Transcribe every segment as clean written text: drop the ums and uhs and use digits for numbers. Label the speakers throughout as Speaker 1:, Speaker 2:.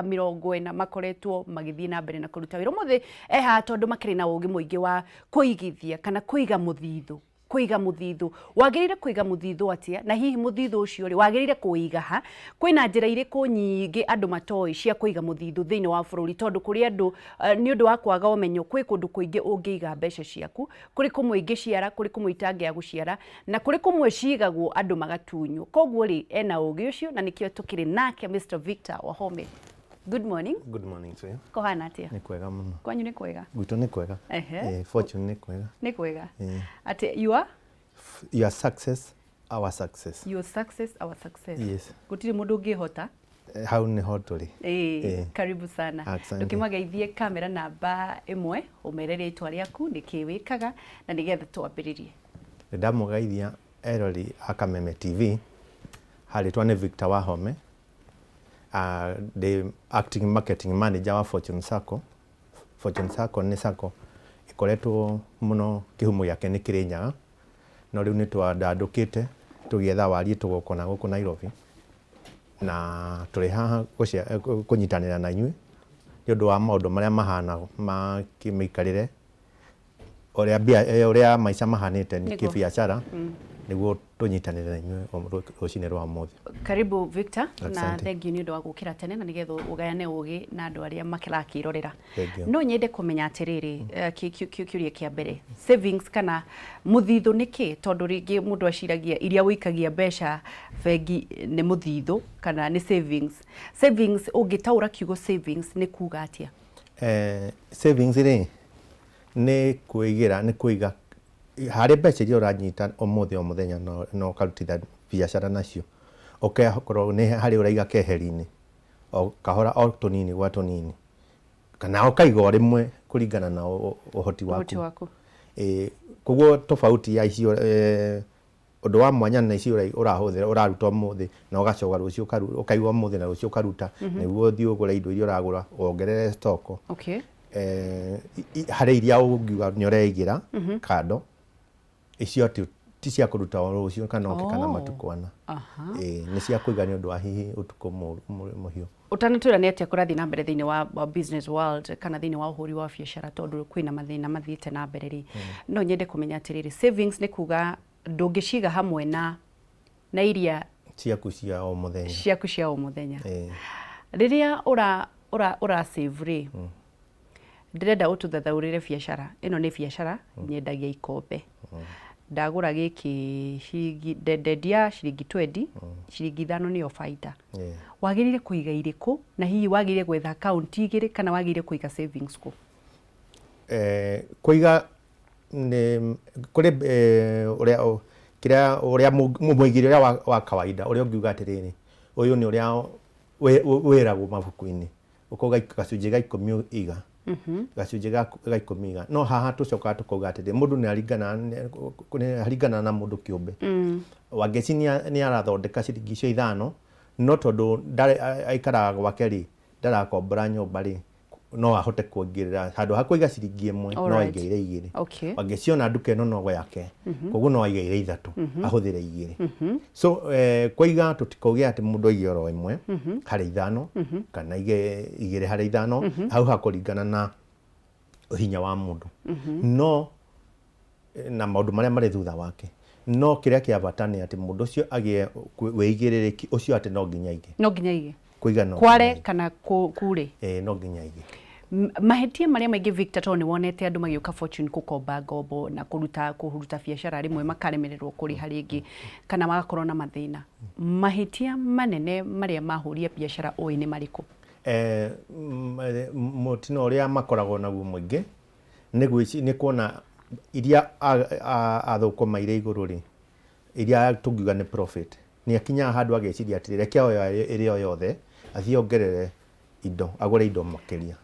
Speaker 1: 40 makoretwo magithii na mbere na kuruta wira muthe eha tondu makiri na ugi muingi wa kuigithia kana kuiga muthithu wagirire kuiga muthithu atia na hihi muthithu ucio ri wagirire kuiga ha kwina njira iriku nyingi andu matoi cia kuiga muthithu thiini wa bururi tondu kuri andu ni undu wa kwaga umenyo kwi kundu kuingi ungiiga mbeca ciaku kuri kumwe ingiciara kuri kumwe itangia guciara na kuri kumwe cigagwo andu magatunywo koguo ri ena ugi ucio na nikio tukiri nake Mr. Victor Wahome. Good morning.
Speaker 2: Good morning to you.
Speaker 1: Kohana atia?
Speaker 2: Ni kwega muno.
Speaker 1: Kwanyu ni kwega?
Speaker 2: Gwito ni kwega. Fortune ni kwega.
Speaker 1: Ni kwega. Ati you are?
Speaker 2: Your success, our success.
Speaker 1: Your success, our success.
Speaker 2: Yes.
Speaker 1: Gutiri mundu ungihota?
Speaker 2: Hau ni hoturi.
Speaker 1: Karibu sana. Ndukimageithie kamera namba 1 umerere itwa riaku nikiwikaga na nigetha twambiririe.
Speaker 2: Ndamugeithia erori akameme TV. Halitwa ni Victor Wahome. The acting marketing manager wa Fortune Sacco. Fortune Sacco ni sacco ikoretwo muno kihumo yake ni Kirinyaga no riu ni twandandukite tugietha wari tugukona guku Nairobi na turi haha kunyitanira na inyui ni undu wa maundu maria mahana ma kimikarire uria maica mahanite ni kibiacara niguo tunyitanire na inyui rucini rwa muthi.
Speaker 1: Karibu Victor na thank you ni undu wa gukira tene na nigetha ugayane ugi na andu aria makirakirorera. No nyende kumenya atiriri kiuria kia mbere savings kana muthithu niki tondu ringi mundu aciragia iria wikagia mbeca bengi ni muthithu kana ni savings ungitaura kiugo savings ni kuga atia?
Speaker 2: Savings ri ni kuigira ni kuiga hari mbeca iria uranyita umuthi o muthenya no karutitha biacara nacio ukekorwo ni hari uraiga keheri-ini o kahora o tunini gwa tunini kana ukaiga rimwe kuringana na uhoti waku. Koguo tofauti ya icio undu wa mwanya na icio urahuthira uraruta umuthi na ugacoka ruciu ukaigwa umuthi na ruciu ukaruta niguo thii ugura indo iria uragura wongerere stock. Hari iria ungiuga nyoreigira kado icio ti cia kuruta ruciu kana ukikana matukwana ni cia kuiga ni undu wa hihi utuko muhiu.
Speaker 1: Utanatwira ni atia kurathi na mbere thiini wa business world kana thiini wa uhuri wa biacara tondu kwina mathina mathiite na mbere ri no nyende kumenya atiriri savings ni kuga ndungiciga hamwe na iria
Speaker 2: ciaku cia o muthenya
Speaker 1: riria ura save ri ndirenda ututhathaurire biacara ino ni biacara nyendagia ikombe ndagura giki ciringi ndendia ciringi 20 ciringi 5 niyo baida wagirire kuiga iriku na hihi wagirire gwetha account igiri kana wagirire kuiga savings ku?
Speaker 2: Kuiga ni kuri uria muigire wa kawaida uria ungiuga atiriri uyu ni uria wiragwo mabuku-ini ukoga gacunji ga 10 iga gacunji ga 10 iga no haha tucoka tukoga atiri mundu ni haringana na mundu kiumbe wangeci ni arathondeka ciringi icio 5 no tondu aikaraga gwake ri ndarakombora nyumba ri no ahote kuongerera handu ha kuiga ciringi 1 no aigeire 2 wangeciona nduka ino no yake koguo no aigeire 3 ahuthire 2 so kuiga tutikogia ati mundu aige oro 1 hari 5 kana ige 2 hari 5 hau hakuringana na hinya wa mundu no na maundu maria mari thutha wake no kiria kia batani ati mundu ucio agie weigiriri ucio ati no nginya ige kuiga no
Speaker 1: kware kana kure
Speaker 2: no nginya ige
Speaker 1: mahetia maria maingi Victor to ni wonete andu magiuka Fortune kukomba ngombo na kuhuruta biacara rimwe makaremererwo kuri hari ingi kana magakorwo na mathina mahetia manene maria mahuria biacara oi ni mariku?
Speaker 2: Mutino uria makoragwo naguo muingi ni kuona iria athukuma ire iguru ri iria tungiuga ni profit ni akinya handu ageciria atiri reke irio yothe athie ongerere indo agure indo makiria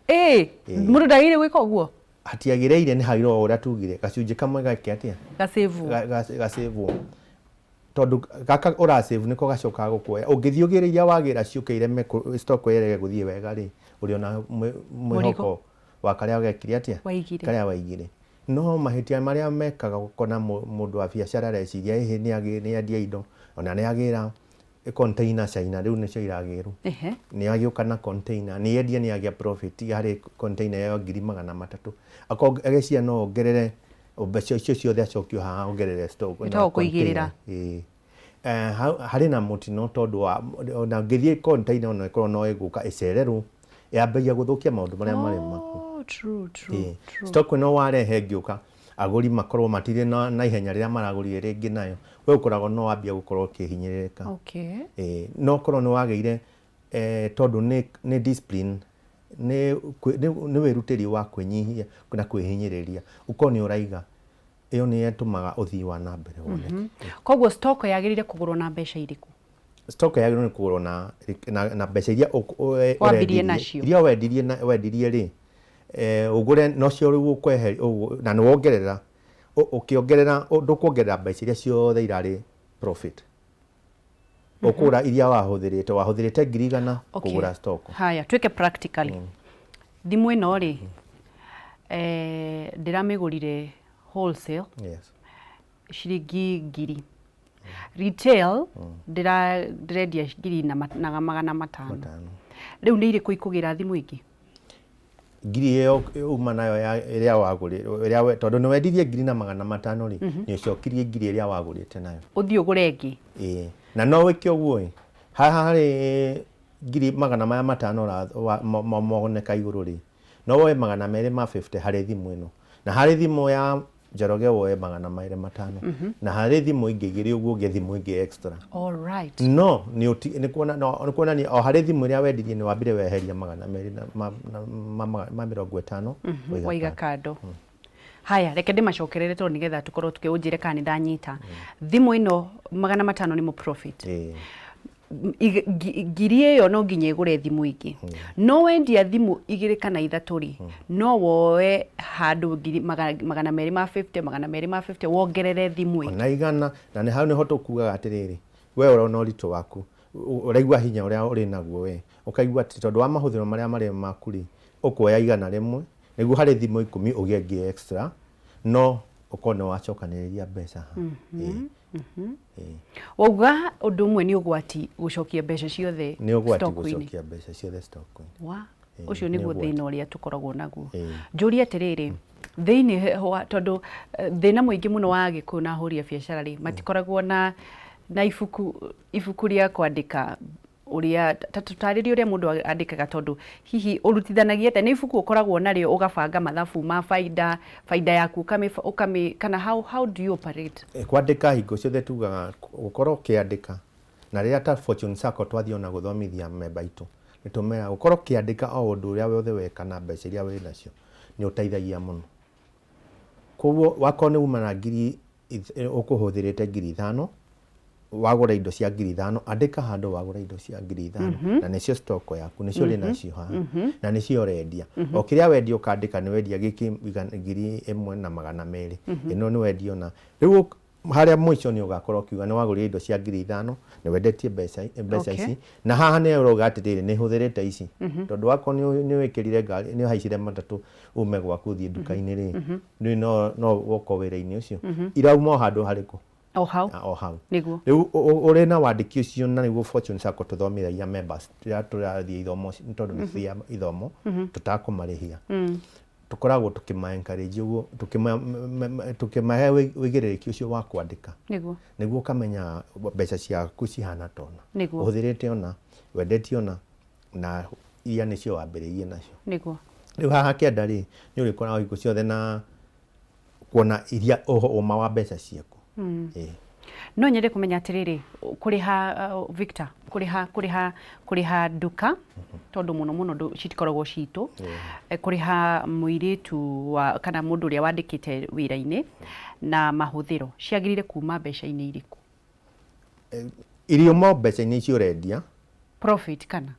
Speaker 1: mundu ndagire gwika uguo
Speaker 2: hatiagireire ni hairo uria tugire gacunji kamwe gake atia gasevu tondu gaka ura save niko gacoka gukuoya ungithio gire iria wagira ciukeire stock yerege guthie wega ri uri ona mwihoko wa karia wagekire atia karia waigire no mahitia maria mekaga gukona mundu wa biacara reciria ni endia indo ona ni agira container China riu nicio iragiru ni agioka na container ni endia ni agia profit hari container ya 300,000 agecia no ongerere mbeca icio ciothe acokio haha ongerere stock
Speaker 1: no kuigirira
Speaker 2: hari na mutino tondu ona ngithie container ono ikorwo no iguka icererwo yambagia guthukia maundu maria mari maku
Speaker 1: true
Speaker 2: stock no warehe ngiuka aguri makorwo matire na ihenya riria maragurire ringi nayo we ukoragwo no wambia gukorwo kihinyiririka no korwo no wageire tondu ni discipline ni wirutiri wa kwinyihia na kwihinyiriria ukoni uraiga iyo ni etumaga uthii wa na mbere woneke
Speaker 1: koguo stock yagirire kugurwo na mbeca iriku
Speaker 2: stock yagirire kugurwo na mbeca iria
Speaker 1: wambirie nacio
Speaker 2: iria wendirie ri ugure no cio riu ukwehe na ni wongerera ukiongerera ndukuongerera mbeca iria ciothe irari profit ukura iria wahuthirite 100,000 kugura stock
Speaker 1: haya tweke practically thimu ino ri ndiramigurire wholesale ciringi 1,000 retail ndirendia 500 riu ni iriku ikugira thimu ingi
Speaker 2: 1,000 iyo uma nayo iria wagurire tondu ni wendirie 500 ri ni ucokirie 1,000 iria wagurite nayo
Speaker 1: uthii ugure ingi
Speaker 2: na no wike uguo haha hari 500 moneka iguru ri no woe 250 hari thimu ino na hari thimu ya Njoroge woe 250 na hari thimu ingi igiri uguo nge thimu ingi extra
Speaker 1: all right
Speaker 2: no ni kuona ni o hari thimu iria wendirie ni wambire weheria 250
Speaker 1: waiga kando haya reke ndimacokerere tondu nigetha tukorwo tukiunjire kana ndanyita thimu ino 500 ni mu profit ngiri iyo no nginya igure thimu ingi no wendia thimu 2 kana 3 ri no woe handu 250 wongerere thimu ingi
Speaker 2: na igana na ni hau ni hoto kuga atiriri we urona uritu waku uraigwa hinya uria uri naguo we ukaigwa tondu wa mahuthiro maria mari makuri ukuoya igana rimwe niguo hari thimu 10 ugie ngi extra no ukone wacokaniriria mbeca
Speaker 1: wauga undu umwe ni ugwati gucokia mbeca ciothe
Speaker 2: ni ugwati gucokia mbeca ciothe stock-ini
Speaker 1: wa ucio niguo thina uria tukoragwo naguo njuria atiriri thiini tondu thina muingi muno wa Gikuyu na ahuri a biacara ri matikoragwo na ibuku ria kwandika uria tutariria uria mundu andikaga tondu hihi urutithanagia te ni ibuku ukoragwo nario ugabanga mathabu ma baida yaku kana how do you operate
Speaker 2: kwandika hingo ciothe tugaga ukorwo kiandika na riria ta fortune sacco twathio na guthomithia memba itu nitumera ukorwo kiandika o undu uria wothe weka na mbeca iria wi nacio ni uteithagia muno koguo wakone uma na 1,000 ukuhuthirite 5,000 wagura indo cia 5,000 andika handu wagura indo cia 5,000 na nicio stock yaku nicio ri nacio haha na nicio rendia o kiria wendia ukandika ni wendia giki 1,200 ino ni wendio na riu haria mwico ni ugakorwo kiuga ni wagura indo cia 5,000 ni wendetie mbeca ici na haha ni uroga atiriri ni huthirite ici tondu wako ni wikirire ngari ni haicire matatu ume gwaku thie nduka-ini ri ni no woko wira-ini ucio irauma handu hariku
Speaker 1: o hau niguo
Speaker 2: riu uri na wandiki ucio na niguo fortune sacco tuthomithagia members turathie ithomo tondu ni cia ithomo tutakumarihia tukoragwo tukima encourage uguo tukimahe wigiriki ucio wa kwandika niguo kamenya mbeca ciaku cihana tona uhuthirite ona wendetie ona na iria nicio wambiririe nacio
Speaker 1: niguo
Speaker 2: riu haha kienda ri ni urikora hingo ciothe na kuona iria uma wa mbeca ciaku
Speaker 1: no nyende kumenya atiriri kuriha Victor kuriha duka tondu muno citikoragwo citu kuriha muiritu wa kana mundu uria wandikite wira-ini na mahuthiro ciagirire kuma mbeca-ini iriku iriumo
Speaker 2: mbeca-ini icio rendia
Speaker 1: profit kana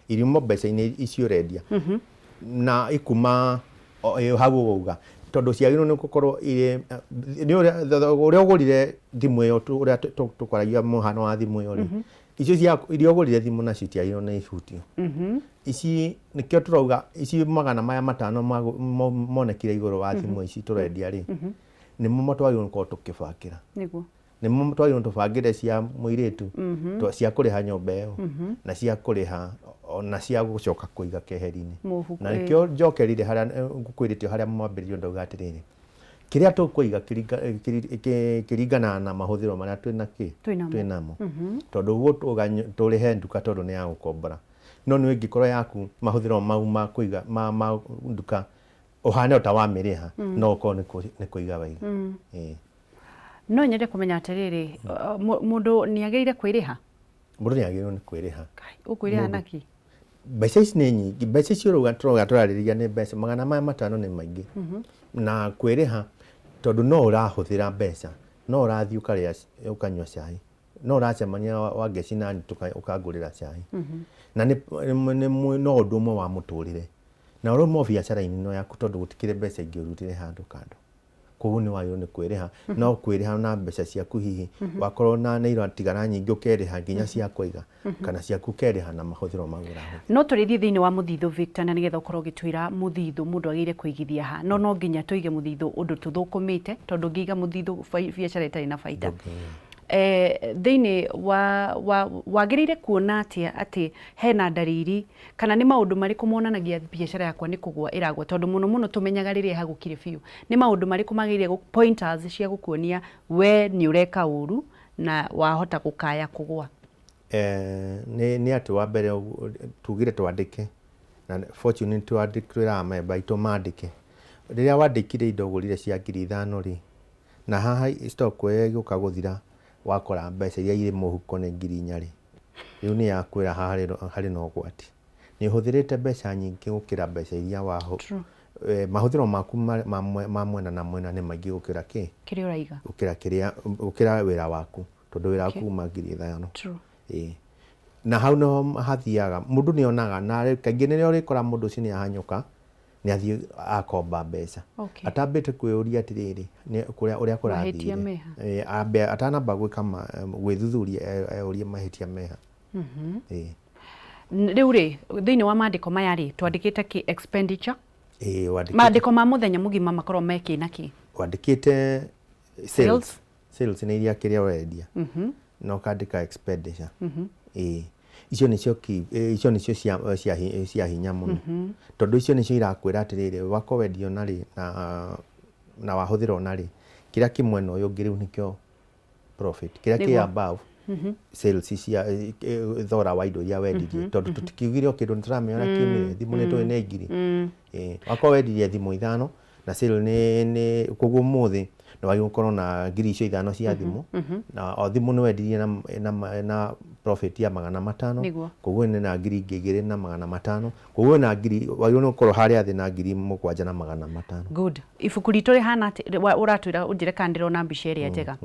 Speaker 2: iriumo mbeca-ini icio rendia na ikuma hau uga tondu ciagirwo ni gukorwo ni uria ugurire thimu iyo uria tukoragia muhano wa thimu iyo ri icio cia iria ugurire thimu na citiagirwo ni ibutio ici nikio turauga ici 500 monekire iguru wa thimu ici turendia ri ni mo twagirwo ko tukibakira niguo nimo twagirwo tubangire cia muiritu cia kuriha nyomba iyo na cia kuriha ona cia gucoka kuiga keheri-ini na nikio njokerire haria ngukwirite haria mwambiririo ndauga atiriri kiria tukuiga kiringana na mahuthiro maria twinamo tondu guo turihe nduka tondu ni ya gukombora no ni ingikoro yaku mahuthiro mau ma kuiga ma nduka uhane ota wa miriha no ko ni kuiga wega
Speaker 1: no nyende kumenya atiriri mundu ni agirire kwiriha
Speaker 2: mundu ni agirire ni kwiriha
Speaker 1: ukwiriha naki
Speaker 2: mbeca ici nĩ nyingĩ mbeca icio tũrarĩrĩria nĩ mbeca 500 nĩ maingĩ na kwĩrĩha tondũ no ũrahũthĩra mbeca no ũrathiĩ ũkarĩa ũkanyua cai no ũracemania wangeci nani ũkangũrĩra cai na no ũndũ ũmwe wa mũtũrĩre na ũrũmo biacara-inĩ no yaku tondũ gũtikĩrĩ mbeca ingĩ ũrutire handũ kando koguo nĩ wagĩrĩirwo nĩ kwĩrĩha no kwĩrĩha na mbeca ciaku hihi wakorwo na nĩ iratigara nyingĩ ũkerĩha nginya cia kũiga kana ciaku ũkerĩha na mahũthĩro mau ũrahũthĩra
Speaker 1: no tũrĩthiĩ thĩinĩ wa muthithu Victor na nĩgetha ũkorwo ũgĩtwĩra muthithu mũndũ agĩrĩire kũigithia ha no nginya tũige muthithu ũndũ tũthũkũmĩte tondũ ngĩiga muthithu biacara ĩtarĩ na baita thĩinĩ wagĩrĩire kuona atĩ hena ndariri kana nĩ maũndũ marĩkũ monanagia biacara yakwa nĩ kũgwa ĩragwa tondũ mũno tũmenyaga rĩrĩa hagũkire biũ nĩ maũndũ marĩkũ magĩrĩire pointers cia gũkuonia we nĩ ũreka ũru na wahota gũkaya kũgwa
Speaker 2: nĩ atĩ wa mbere tugire twandĩke na fortune twandĩkĩra member itũ mandĩke rĩrĩa wandĩkire indo ũgũrire cia 5,000 rĩ na haha stock ĩgĩũka gũthira wakora mbeca iria irĩ mũhuko nĩ 4,000 rĩ rĩu nĩ yakwĩra harĩ na ũgwati nĩ ũhũthĩrĩte mbeca nyingĩ gũkĩra mbeca iria mahũthĩro maku ma mwena na mwena nĩ maingĩ gũkĩra
Speaker 1: kĩrĩa ũraiga
Speaker 2: gũkĩra wĩra waku tondũ wĩra waku uma 5,000 na hau no hathiaga mũndũ nĩ onaga na kaingĩ nĩrĩo ũrĩkora mũndũ ũcio nĩ ahanyũka nĩ athiĩ akomba mbeca atambĩte kwĩũria atĩrĩrĩ ũrĩa kũrathire atanamba gwĩthuthuria eũrie mahĩtia meha
Speaker 1: rĩu rĩ thĩinĩ wa maandĩko maya rĩ twandĩkĩte kĩ expenditure maandĩko ma mũthenya mũgima makorwo mekĩna kĩ
Speaker 2: wandĩkĩte sales nĩ iria kĩrĩa ũrendia no kandĩka expenditure icio nĩcio cia hinya mũno tondũ icio nĩcio irakwĩra atĩrĩrĩ wakorwo wendio narĩ na wahũthĩra narĩ kĩrĩa kĩmwe na ũyũ ũngĩ rĩu nĩkĩo profit kĩrĩa kĩ above sales cia thora wa indo iria wendirie tondũ tũtikiugire kĩndũ nĩtũramenya kiumire thimũ nĩ tũĩ nĩ ngiri wakorwo wendirie thimũ 5 na sale nĩ koguo mũthĩ na wagĩrĩirwo gũkorwo na ngiri icio 5 cia thimũ na o thimũ nĩ wendirie na profit ya 500 koguo nĩ na ngiri ingĩ 2 na 500 koguo na ngiri wagĩrĩirwo gũkorwo harĩa thĩ na ngiri 7 na 500
Speaker 1: good ibuku ritũ rĩhana ũratwĩra ũnjĩre kana ndĩrona mbica ĩrĩa njega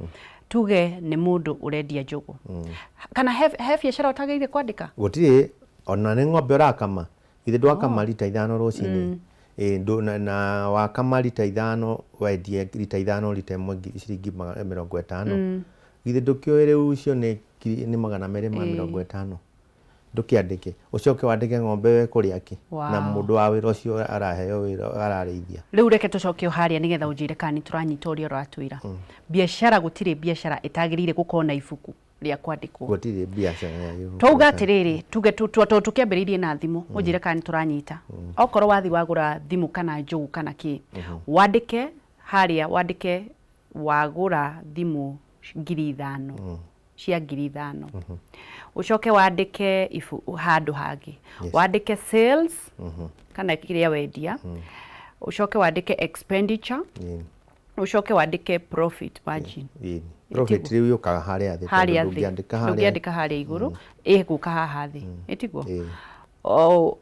Speaker 1: tuge nĩ mũndũ ũrendia njũgũ kana he biacara ũtagĩrĩire kwandĩka
Speaker 2: gũtirĩ ona nĩ ng'ombe ũrakama githĩ ndwakama rita 5 rũcinĩ na wakama rita 5 wendie rita 5 rita 1 ciringi 50 githĩ ndũkĩoĩ rĩu icio nĩ 250 ndũkĩandĩke ũcoke wandĩke ng'ombe we kũrĩa kĩ na mũndũ wa wĩra ũcio araheo wĩra ararĩithia
Speaker 1: rĩu reke tũcoke harĩa nĩgetha ũnjĩre kana nĩ tũranyita ũrĩa ũratwĩra biacara gũtirĩ biacara ĩtagĩrĩire gũkorwo na ibuku rĩa kwandĩkwo
Speaker 2: gũtirĩ biacara
Speaker 1: twauga atĩrĩrĩ tuge tukĩambĩrĩirie na thimũ ũnjĩre kana nĩ tũranyita okorwo wathi wagũra thimũ kana njũgũ kana kĩ wandĩke harĩa wandĩke wagũra thimũ 5,000 cia 5,000 ucoke wandĩke handũ hangĩ wandĩke sales kana kĩrĩa wendia ucoke wandĩke expenditure ucoke wandĩke profit margin
Speaker 2: profit rĩu yokaga harĩa thĩ
Speaker 1: ndũngĩandĩka harĩa igũrũ ĩgũka haha thĩ ĩtiguo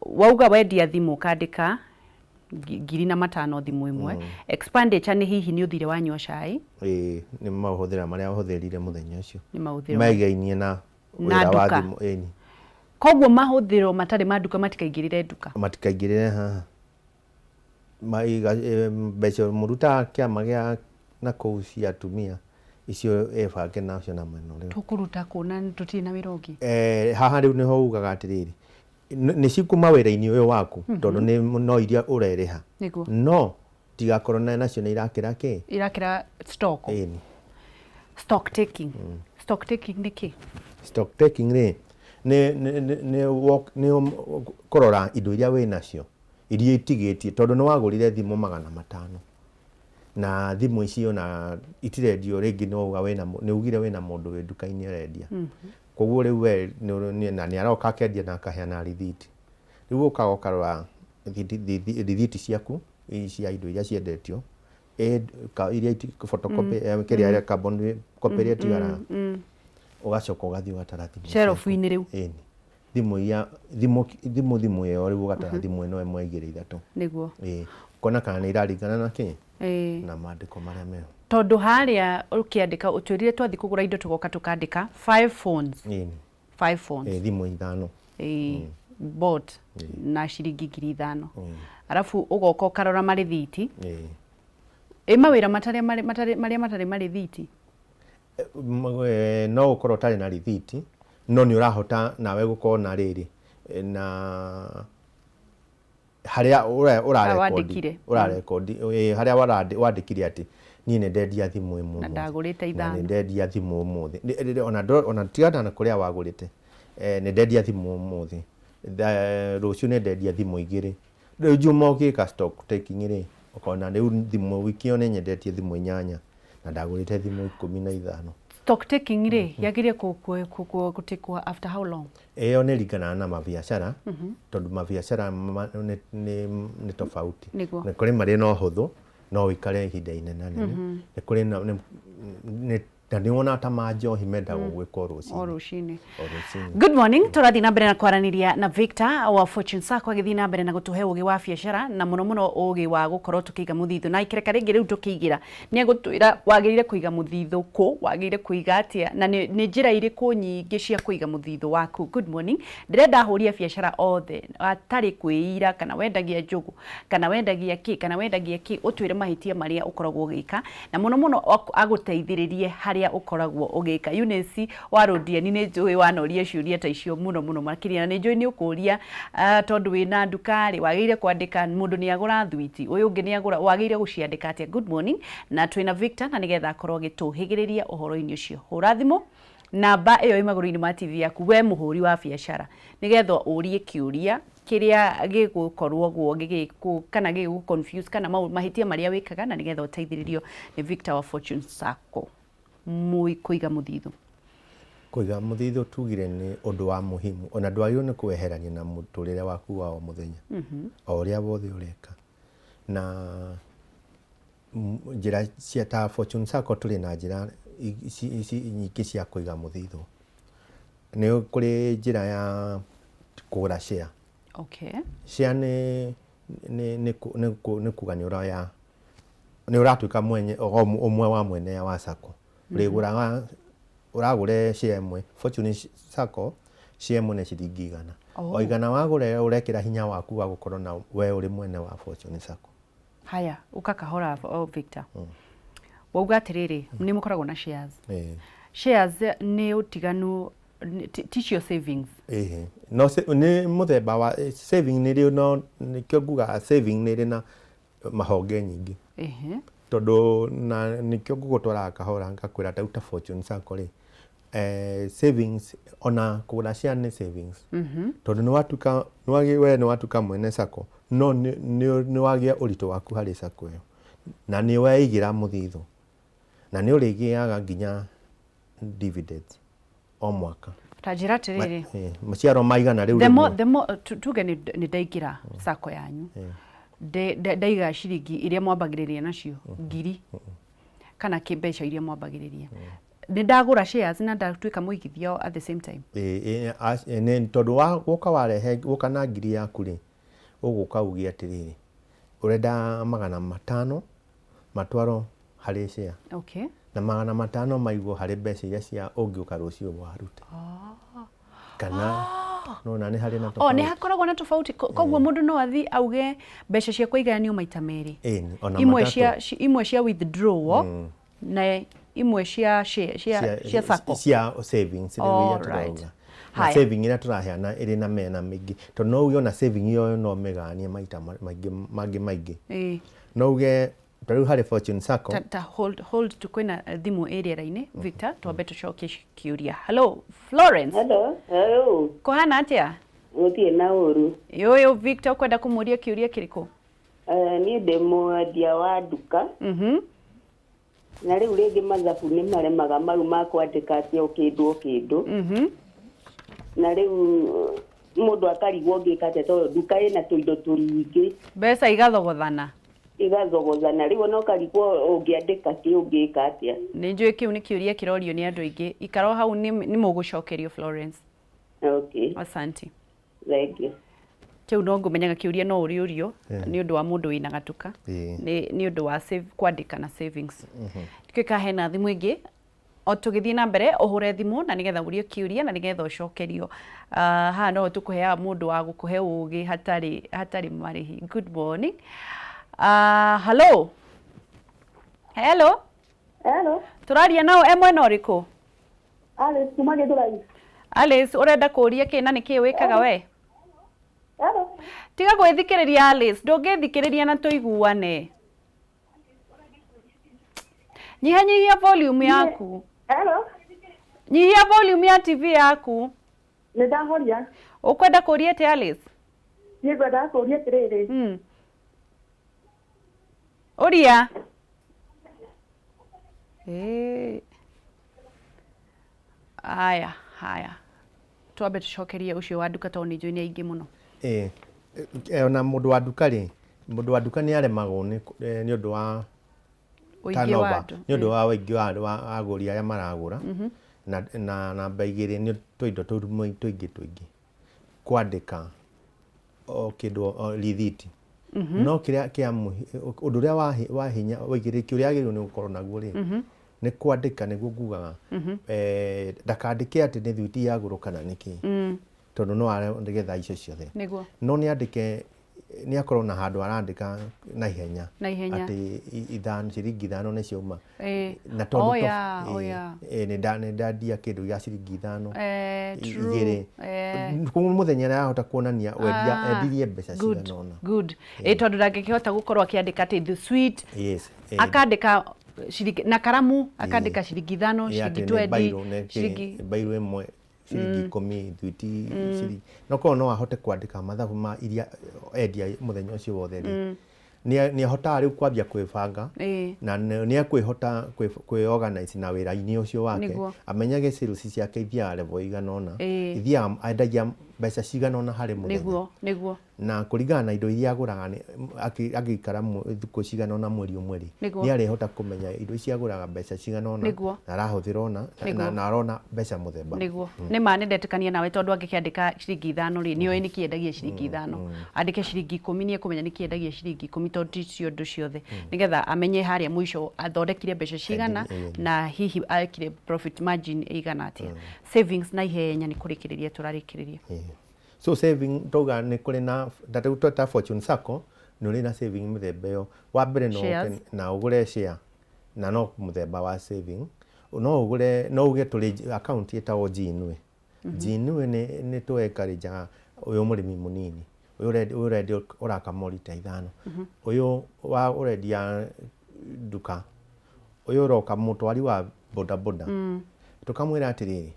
Speaker 1: wauga wendia thimũ ũkandĩka 5,000 thimũ ĩmwe expenditure nĩ hihi nĩ ũthire wanyua cai
Speaker 2: nĩ mahũthĩra marĩa ũhũthĩrire mũthenya ũcio maigainie na wĩra wa thimũ
Speaker 1: koguo mahũthĩro matarĩ ma nduka matikaingĩrĩre nduka
Speaker 2: matikaingĩrĩre haha mbeca mũrutaga kĩama gĩa na kũu cia atumia icio ebange nacio na mwena ũrĩa
Speaker 1: tũkũruta kuona tũtirĩ na wĩra ũngĩ
Speaker 2: haha rĩu nĩho ugaga atĩrĩrĩ nĩ cikuma wĩra-inĩ ũyũ waku tondũ no iria ũrerĩha no tigakorwo nacio nĩ irakĩra kĩ
Speaker 1: irakĩra stock Stock taking. Stock taking nĩ kĩ?
Speaker 2: Stock taking rĩ nĩ korora indo iria wĩ nacio iria itigĩtie tondũ nĩ wagũrire thimũ 500 na thimũ icio na itirendio rĩngĩ nĩ ugire wĩna mũndũ wĩ nduka-inĩ arendia koguo rĩu we na nĩ aroka akendia na akaheana rithiti rĩu ũkaga ũkarora rithiti ciaku cia indo iria ciendetio iria photocopy kĩrĩa carbon copy iria tigara ugacoka ugathiĩ ũgatara thimũ
Speaker 1: shelf-inĩ rĩu
Speaker 2: thimũ ĩyo rĩu ũgatara thimũ ĩno 1 2 3
Speaker 1: nĩguo
Speaker 2: kona kana nĩ iraringana na kĩ na maandĩko marĩa meho
Speaker 1: tondũ harĩa ũkĩandĩka ũtwĩrire twathi kũgũra indo tũgoka tũkandĩka 5 phones 5 phones
Speaker 2: thimũ 5
Speaker 1: bought na ciringi 5,000 arabu ũgoka ũkarora marĩthiti mawĩra marĩa matarĩ marĩthiti
Speaker 2: no ũkorwo ũtarĩ na rithiti no nĩ ũrahota nawe gũkorwo na rĩrĩ na harĩa ũrarekondi harĩa wandĩkire atĩ niĩ nĩ ndendia thimũ ĩmwe
Speaker 1: na ndagũrĩte 5
Speaker 2: nĩ ndendia thimũ ũmũthĩ ona tigana na kũrĩa wagũrĩte nĩ ndendia thimũ ũmũthĩ rũciu nĩ ndendia thimũ 2 rĩu juma ũgĩka stock taking rĩ ũkona rĩu thimũ wiki ĩyo nĩ nyendetie thimũ 8 na ndagũrĩte thimũ 15
Speaker 1: stock taking rĩ yagĩrĩire gũtekwo after how long
Speaker 2: ĩyo nĩ ringana na mabiacara tondũ mabiacara nĩ tofauti nĩ kũrĩ marĩ na ũhũthũ no wĩkare ihinda inene nĩ kũrĩ na nĩ wona ta manjohi mendaga gwĩkwo rũcinĩ.
Speaker 1: Good morning, tũrathiĩ na mbere na kwaranĩria na Victor wa Fortune Sacco agĩthiĩ na mbere na gũtũhe ũgĩ wa biacara na mũno ũgĩ wa gũkorwo tũkĩiga mũthithũ na ikereka rĩngĩ rĩu tũkĩigĩra nĩ agũtwĩra wagĩrĩire kũiga mũthithũ kũ wagĩrĩire kũiga atĩa na nĩ njĩra irĩkũ nyingĩ cia kũiga mũthithũ waku. Good morning, ndĩrenda ahũria biacara othe atarĩ kwĩira kana wendagia njũgũ kana wendagia kĩ ũtwĩre mahĩtia marĩa ũkoragwo ũgĩka na mũno agũteithĩrĩrie harĩa ukoragwo ũgĩka. Eunice wa Rodiani nĩ njũĩ wanoria ciũria ta icio mũno makĩria na nĩ njũĩ nĩ ũkũria tondũ wĩna nduka rĩ wagĩrĩire kwandĩka mũndũ nĩ agũra thwiti ũyũ ũngĩ nĩ agũra wagĩrĩire gũciandĩka atĩa. Good morning na twĩna Victor na nĩgetha akorwo agĩtũhĩgĩrĩria ũhoro-inĩ ũcio. Hũra thimũ namba ĩyo ĩ magũrũ-inĩ ma TV yaku we mũhũri wa biacara nĩgetha ũrie kiuria kĩrĩa gĩgũkorwo guo kana gĩgũ confuse kana mahĩtia marĩa wĩkaga na nĩgetha ũteithĩrĩrio nĩ Victor wa Fortune Sacco. Kũiga mũthithũ
Speaker 2: tugire nĩ ũndũ wa muhimu ona ndwagĩrĩirwo nĩ kweherania na mũtũrĩre waku wa o mũthenya o ũrĩa wothe ũreka na njĩra cia ta Fortune Sacco tũrĩ na njĩra nyingĩ cia kũiga mũthithũ. Nĩ kũrĩ njĩra ya kũgũra share. Share nĩ kuga nĩ ũratuĩka ũmwe wa mwene wa Sacco. Ũragũre share ĩmwe Fortune Sacco share ĩmwe nĩ ciringi 100 o igana wagũre ũrekĩra hinya waku wa gũkorwo na we ũrĩ mwene wa Fortune Sacco.
Speaker 1: Haya ukakahora Victor wauga atĩrĩrĩ nĩ mũkoragwo na shares shares nĩ ũtiganu ticio savings
Speaker 2: no nĩ mũthemba wa saving nĩ rĩo no nĩkĩo nguga saving nĩ rĩ na mahonge nyingĩ tondũ na nĩkĩo ngũgũtwara kahora ngakwĩra ta Fortune Sacco rĩ savings ona kũgũra share nĩ savings tondũ nĩ watuka mwene Sacco no nĩ wagĩa ũritũ waku harĩ Sacco ĩyo na nĩ weigĩra mũthithũ na nĩ ũrĩgĩaga nginya dividends o mwaka
Speaker 1: ta njĩra atĩrĩrĩ
Speaker 2: maciaro maigana rĩu
Speaker 1: tuge nĩ ndaingĩra Sacco yanyu ndaiga ciringi iria mwambagĩrĩria nacio 1,000 kana kĩmbeca iria mwambagĩrĩria nĩ ndagũra shares na ndatuĩka mũigithia at the same time
Speaker 2: nĩ tondũ woka na 1,000 yaku rĩ ũgũka ugie atĩrĩrĩ ũrenda 500 matwaro harĩ share na 500 maigwo harĩ mbeca iria cia ũngĩũka rũciũ waruta kana nona nĩ harĩ na tofauti
Speaker 1: nĩ hakoragwo na tofauti koguo mũndũ no athi auge mbeca cia kũiganio maita merĩ imwe cia withdrawal na imwe cia Sacco
Speaker 2: cia savings na saving ĩrĩa tũraheana ĩrĩ na mena mĩingĩ tondũ no uge ona saving ĩyo no meganie maita maingĩ no uge Tariu hari fortune sako.
Speaker 1: Hold tukwena thimu area raini Victor twambe tucokie kiuria. Hello Florence.
Speaker 3: Hello.
Speaker 1: Kohana atia?
Speaker 3: Utie na uru.
Speaker 1: Yo Victor kwenda kumuria kiuria kiriku?
Speaker 3: Ni demo dia wa duka. Na riu ringi mathabu ni maremaga maru makwandika atia ukindu. Na riu mundu akarigwo ngikate to duka ina tuindo turingi.
Speaker 1: Mbeca igathogothana.
Speaker 3: Riu no karigwo ungiandika ti ungika atia.
Speaker 1: Ni njui kiu ni kiuria kirorio ni andu aingi. Ikaro hau ni mugucokerio Florence.
Speaker 3: Okay.
Speaker 1: Asante.
Speaker 3: Thank you.
Speaker 1: Kiu no ngumenyaga kiuria no uriurio ni undu wa mundu wina gatuka. Ni undu wa save kwandika na savings. Twika hena thimu ingi o tugithii na mbere uhure thimu na nigetha urio kiuria na nigetha ucokerio. Ha no tukuhea mundu wa gukuhe ugi hatari marihi. Good morning. Hello. Turaria nao mwena uriku?
Speaker 4: Alice kuma Githurai.
Speaker 1: Alice urenda kuria kina niki wikaga we?
Speaker 4: Hello.
Speaker 1: Tiga gwithikiriria Alice, ndungithikiriria na tuiguane. Nyihanyihia volume yaku.
Speaker 4: Hello.
Speaker 1: Nyihia volume ya TV yaku.
Speaker 4: Nidahoria.
Speaker 1: Ukwenda kuria te Alice?
Speaker 4: Nigwenda kuria tiriri.
Speaker 1: Uria. Haya. Twambe tucokerie ucio wa duka to ni njui ni aingi muno.
Speaker 2: Ona mundu wa duka ri, mundu wa duka ni aremagwo ni undu wa turnover, ni undu wa wingi wa aguri aria maragura na namba igiri ni tuindo tuingi kwandika o kindu rithiti. No kiria kia undu uria wa hinya wigiri kiuria agirwo ni gukorwo naguo ri ni kwandika niguo ngugaga ndakandike ati ni thwiti ya guru kana niki tondu no aregetha icio ciothe no ni andike ni akorwo na handu arandika na ihenya ati ciringi ithano ni ciauma na tondu ni ndandia kindu gya ciringi ithano igiri muthenya arahota kuonania endirie mbeca cigana ona
Speaker 1: good tondu ndangikihota gukorwo akiandika ati the sweet akandika shiringi na karamu akandika shiringi ithano shiringi 20 shiringi
Speaker 2: bairo imwe shiringi 10 thwiti shiringi no ahote kwandika mathabu ma iria endia muthenya ucio wothe ni ahota riu kwambia kwibanga na ni akwihota kwiorganize na wira-ini ucio wake amenyage sales ciake ithia level igana ona ithia endagia mbeca cigana ona hari muthenya
Speaker 1: niguo
Speaker 2: na kuringana na indo iria aguraga agikara thuku cigana ona mweri umwe ni arehota kumenya indo icia aguraga mbeca cigana ona na arahuthira ona na arona mbeca muthemba
Speaker 1: niguo ni ma nindetikania nawe tondu angikiandika shiringi ithano ri ni oi ni kiendagia shiringi ithano andike shiringi 10 ni ekumenya ni kiendagia shiringi 10 tondu icio ndu ciothe nigetha amenye haria mwisho athondekire mbeca cigana na hihi akire profit margin igana atia savings na ihenya ni kurikiriria turarikiriria.
Speaker 2: So saving toga ni kuri na ta fortune sako nuri na saving muthemba yo wa mbere na ugure share na no muthemba wa saving no ugure no uge tuli account etawo jinwe ni to encourage uyu murimi munini uyu ready uraka morita ithano uyu wa uredia duka uyu roka mutwari wa boda tukamwira atiriri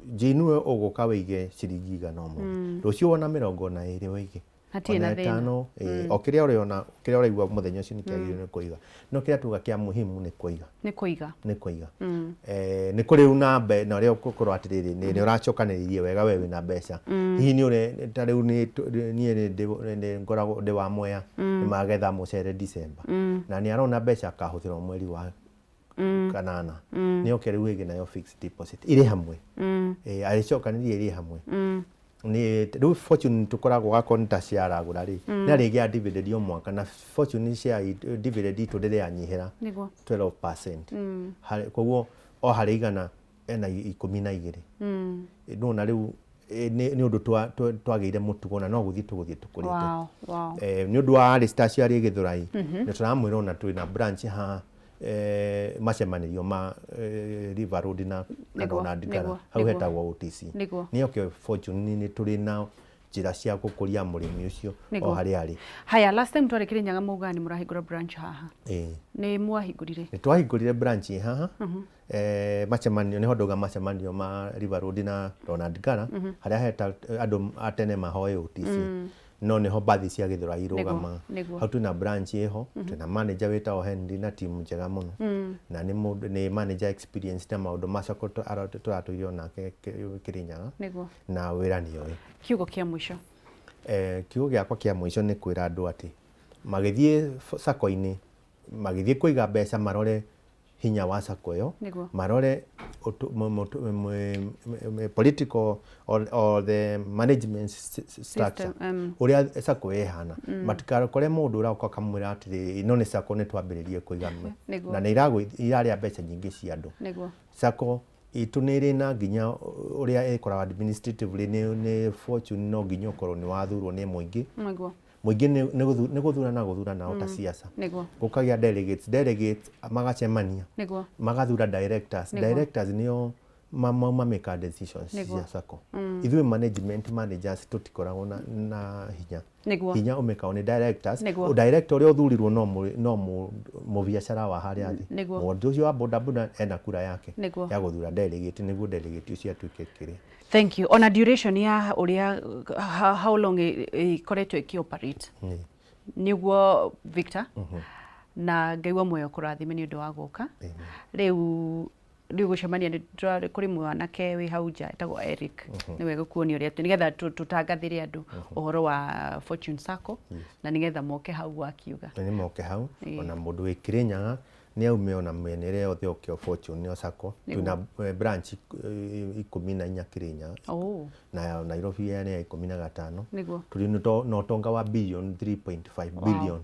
Speaker 2: jinwe uguka wige ciringi igana umwe ruciu wona 20 wige
Speaker 1: hatina thina
Speaker 2: o kiria uriona kiria uraigua muthenya ucio ni kiagire ni kuiga no kiria tuga kia muhimu ni kuiga ni kuri una mbe na ria ukorwo atiriri ni uracokaniririe wega wewe na mbeca hihi ni ure tariu ni ngoragwo ndi wa moya ni magetha mucere December na ni arona mbeca akahuthira mweri wa kanana ni okere wege nayo fixed deposit iri hamwe aricokaniririe iri hamwe ni riu fortune tukoragwo gakonta share agura ri na rigi ya dividend yo mwaka na fortune share dividend itu ndire yanyihira 12% koguo o hari igana ena 12 no na riu ni undu twageire mutugo na no guthii tukurite ni undu wa Alice ari Githurai ni turamwira ona twina branch ha macemanirio ma River Road na Ndikara hau hetagwo OTC ni okay fortune ni turi na njira cia gukuria murimi ucio o hari ari.
Speaker 1: Haya, last time twari Kirinyaga muga ni murahingura branch haha. Ni mwahingurire?
Speaker 2: Ni twahingurire branch haha. Macemanio niho nduga macemanio ma River Road na Ronald Ngara haria heta andu atene mahoe UTC. No niho bathi cia Githura irugama. Hau tuna branch iho, tuna manager witao Henry na timu njega muno. Na ni manager experience na maundu macoko turatuirio nake Kirinyaga. Na wira ni yoi.
Speaker 1: Kiugo kia mwisho.
Speaker 2: Kiugo giakwa kia mwisho ni kwira andu ati magithie sako-ini, magithie kuiga mbeca marore hinya wa sako yo, marore political or the management structure uria sako ehana, matikakore mundu urauka kamwira ati ino ni sako ni twambiririe kuiga na ni iraria mbeca nyingi cia andu. Sako itu niri na nginya uria ikora administratively ni fortune no nginya ukorwo ni wathurwo ni muingi. Muingi ni guthurana ota siasa. Gukagia delegates magacemania, magathura directors nio make decisions cia sako. Ithuĩ managers tutikoragwo na hinya umekao ni directors. Director uria uthurirwo no mu biacara wa haria thi. Mundu ucio wa bodaboda ena kura yake ya guthura delegate, niguo delegate ucio atuike kiria.
Speaker 1: Thank you. On a duration ya uria how long ikoretwo ikioperate? Niguo Victor. Na ngaiwa moyo kurathime ni undu wa guka. Riu gucemania ni kuri mwanake wi hau nja etagwo Eric. Ni wega kuonia uria nigetha tutangathire andu uhoro wa Fortune Sacco na nigetha moke hau akiuga.
Speaker 2: Ni moke hau ona mundu wi Kirinyaga ni aume ona menere othe okio Fortune Sacco. Tuna branch 14 Kirinyaga. Na Nairobi ya 15. Tuli no tonga wa billion 3.5 billion.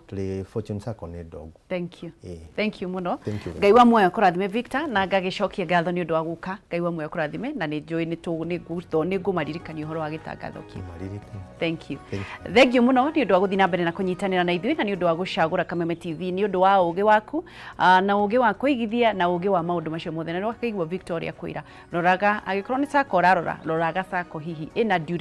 Speaker 2: Tuli Fortune Sacco ni dogo.
Speaker 1: Thank you. Thank you muno. Ngaiwa moyo kurathime Victor na ngagicokia ngatho ni undu wa guka. Ngaiwa moyo kurathime na ni njui ni ngumaririkania uhoro wa gitangatho kiu. Thank you. Thank you muno ni undu wa guthina mbere na kunyitanira na ithui na ni undu wa gucagura Kameme TV ni undu wa ugi waku na ugi wa kuigithia na ugi wa maundu macio mothe na wakaigwa Victoria kwira roraga agikorwo ni Sacco rarora roraga Sacco hihi ina